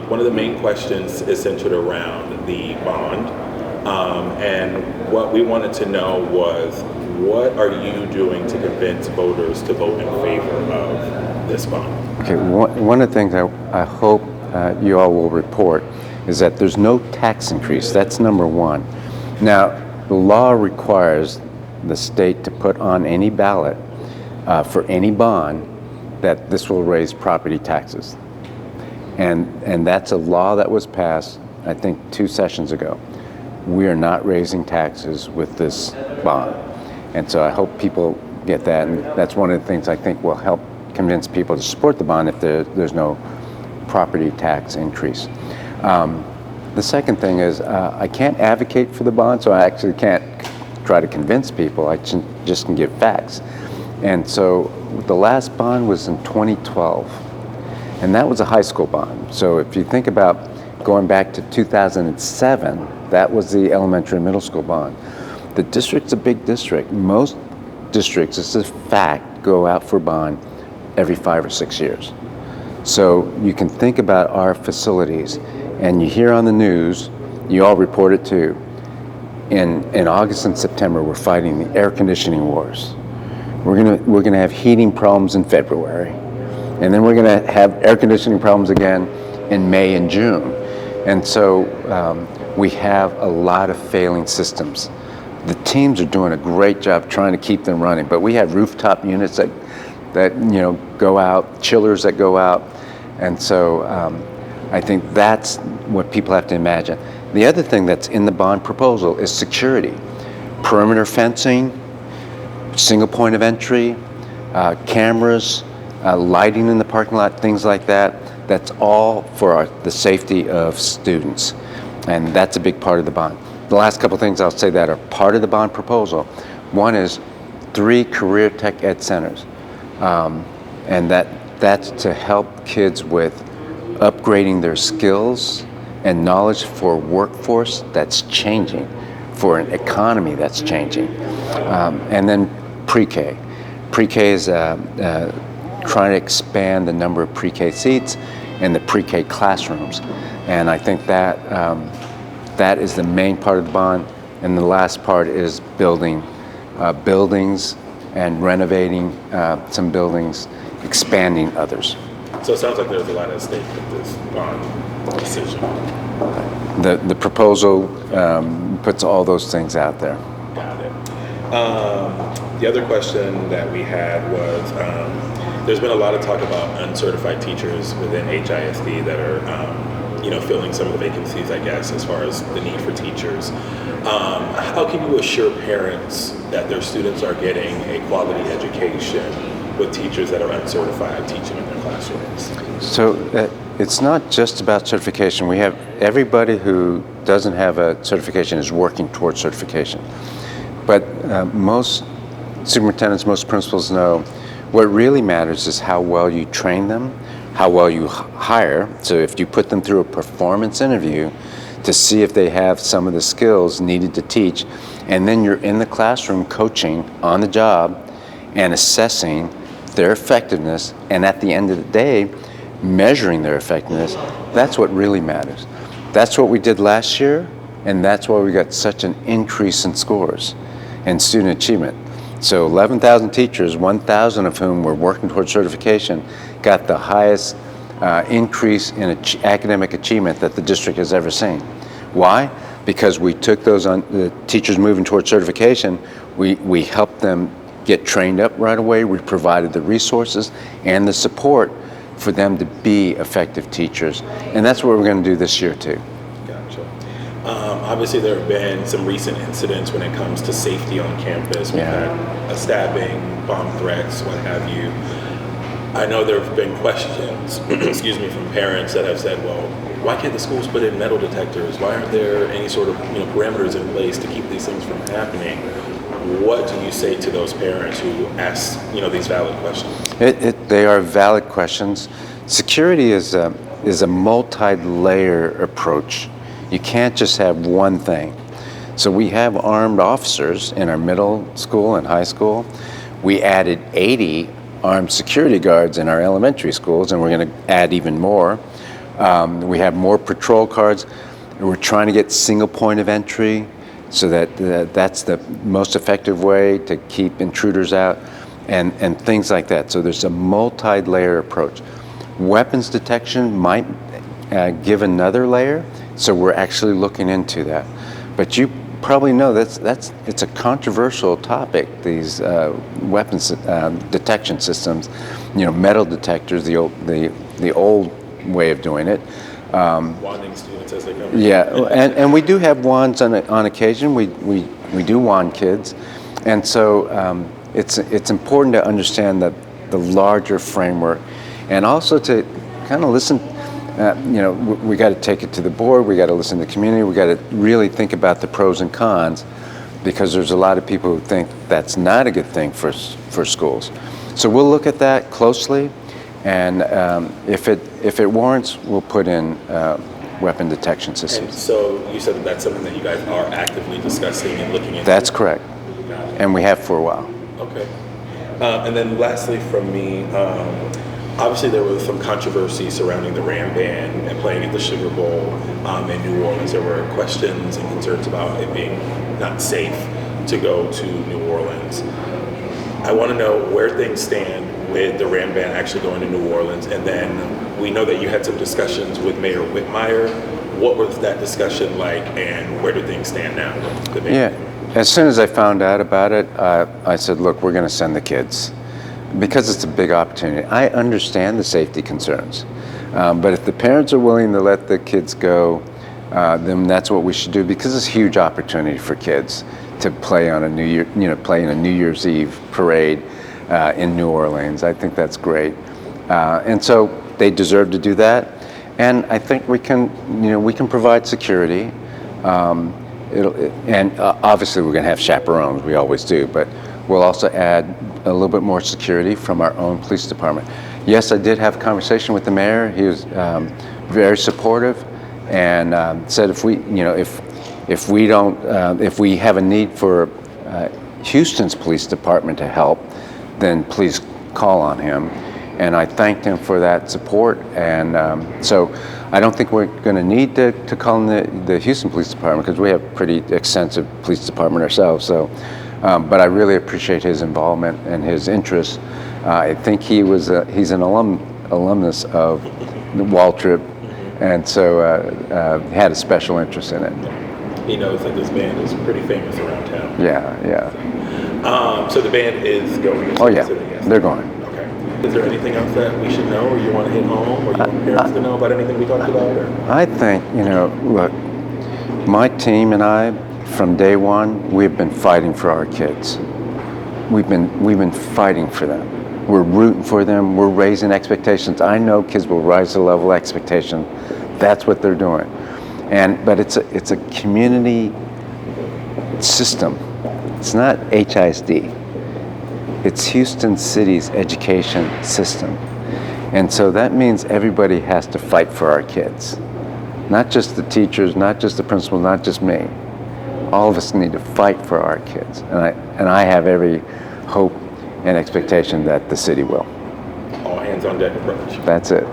one of the main questions is centered around the bond. And what we wanted to know was, what are you doing to convince voters to vote in favor of this bond? Okay, one of the things I hope you all will report is that there's no tax increase. That's number one. Now, the law requires the state to put on any ballot for any bond that this will raise property taxes. And that's a law that was passed, I think, 2 sessions ago. We are not raising taxes with this bond. And so I hope people get that, and that's one of the things I think will help convince people to support the bond if there's no property tax increase. The second thing is I can't advocate for the bond, so I actually can't try to convince people. I just can give facts. And so the last bond was in 2012, and that was a high school bond. So if you think about going back to 2007, that was the elementary and middle school bond. The district's a big district. Most districts, it's a fact, go out for bond every 5 or 6 years. So you can think about our facilities, and you hear on the news, you all report it too, in August and September, we're fighting the air conditioning wars. We're gonna have heating problems in February, and then we're gonna have air conditioning problems again in May and June. And so we have a lot of failing systems. The teams are doing a great job trying to keep them running, but we have rooftop units that go out, chillers that go out, and so I think that's what people have to imagine. The other thing that's in the bond proposal is security, perimeter fencing, single point of entry, cameras, lighting in the parking lot, things like that. That's all for the safety of students, and that's a big part of the bond. The last couple things I'll say that are part of the bond proposal. One is 3 career tech ed centers, and that's to help kids with upgrading their skills and knowledge for a workforce that's changing, for an economy that's changing. And then pre-K. Pre-K is trying to expand the number of pre-K seats in the pre-K classrooms. And I think that that is the main part of the bond. And the last part is building buildings and renovating some buildings, expanding others. So it sounds like there's a lot at stake with this bond decision. The proposal puts all those things out there. Got it. The other question that we had was, there's been a lot of talk about uncertified teachers within HISD that are, filling some of the vacancies, I guess, as far as the need for teachers. How can you assure parents that their students are getting a quality education with teachers that are uncertified teaching in their classrooms? So it's not just about certification. We have everybody who doesn't have a certification is working towards certification. But most superintendents, most principals know what really matters is how well you train them, how well you hire. So if you put them through a performance interview to see if they have some of the skills needed to teach, and then you're in the classroom coaching on the job and assessing their effectiveness, and at the end of the day, measuring their effectiveness, that's what really matters. That's what we did last year, and that's why we got such an increase in scores and student achievement. So 11,000 teachers, 1,000 of whom were working towards certification, got the highest increase in academic achievement that the district has ever seen. Why? Because we took those the teachers moving towards certification, we helped them get trained up right away. We provided the resources and the support for them to be effective teachers. And that's what we're going to do this year too. Gotcha. Obviously there have been some recent incidents when it comes to safety on campus. We've had a stabbing, bomb threats, what have you. I know there have been questions, excuse me, from parents that have said, well, why can't the schools put in metal detectors? Why aren't there any sort of parameters in place to keep these things from happening? What do you say to those parents who ask these valid questions? They are valid questions. Security is a multi-layer approach. You can't just have one thing. So we have armed officers in our middle school and high school. We added 80 armed security guards in our elementary schools, and we're going to add even more. We have more patrol cars. We're trying to get single point of entry so that that's the most effective way to keep intruders out and things like that. So there's a multi-layer approach. Weapons detection might give another layer, so we're actually looking into that. But you probably know it's a controversial topic, these weapons detection systems, metal detectors, the old way of doing it. Wanding students as they come. Yeah, and we do have wands on occasion. We do wand kids, and so it's important to understand the larger framework, and also to kind of listen. We got to take it to the board. We got to listen to the community. We got to really think about the pros and cons, because there's a lot of people who think that's not a good thing for schools. So we'll look at that closely. And if it warrants, we'll put in weapon detection systems. And so you said that's something that you guys are actively discussing and looking into? That's correct. And we have for a while. Okay. And then lastly from me, obviously there was some controversy surrounding the Ram ban and playing at the Sugar Bowl in New Orleans. There were questions and concerns about it being not safe to go to New Orleans. I want to know where things stand with the Ram ban actually going to New Orleans, and then we know that you had some discussions with Mayor Whitmire. What was that discussion like, and where do things stand now with the ban? Yeah, as soon as I found out about it, I said, look, we're going to send the kids, because it's a big opportunity. I understand the safety concerns, but if the parents are willing to let the kids go, then that's what we should do, because it's a huge opportunity for kids to play on play in a New Year's Eve parade in New Orleans. I think that's great, and so they deserve to do that. And I think we can provide security. Obviously we're going to have chaperones. We always do, but we'll also add a little bit more security from our own police department. Yes, I did have a conversation with the mayor. He was very supportive, and said if we have a need for Houston's police department to help, then please call on him. And I thanked him for that support. And so I don't think we're going to need to call in the Houston Police Department, because we have a pretty extensive police department ourselves. So, but I really appreciate his involvement and his interest. I think he's an alumnus of the Waltrip, and so had a special interest in it. He knows that this band is pretty famous around town. Yeah. So the band is going? Oh yeah, they're going. Is there anything else that we should know, or you want to hit home, or you want parents to know about anything we talked about? Or? I think, look, my team and I, from day one, we've been fighting for our kids. We've been fighting for them. We're rooting for them. We're raising expectations. I know kids will rise to the level of expectation. That's what they're doing. But it's a community system. It's not HISD. It's Houston City's education system. And so that means everybody has to fight for our kids. Not just the teachers, not just the principal, not just me. All of us need to fight for our kids. And I have every hope and expectation that the city will. All hands on deck approach. That's it.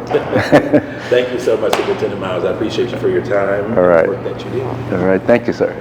Thank you so much, Superintendent Miles. I appreciate you for your time All right. and the work that you do. All right. Thank you, sir.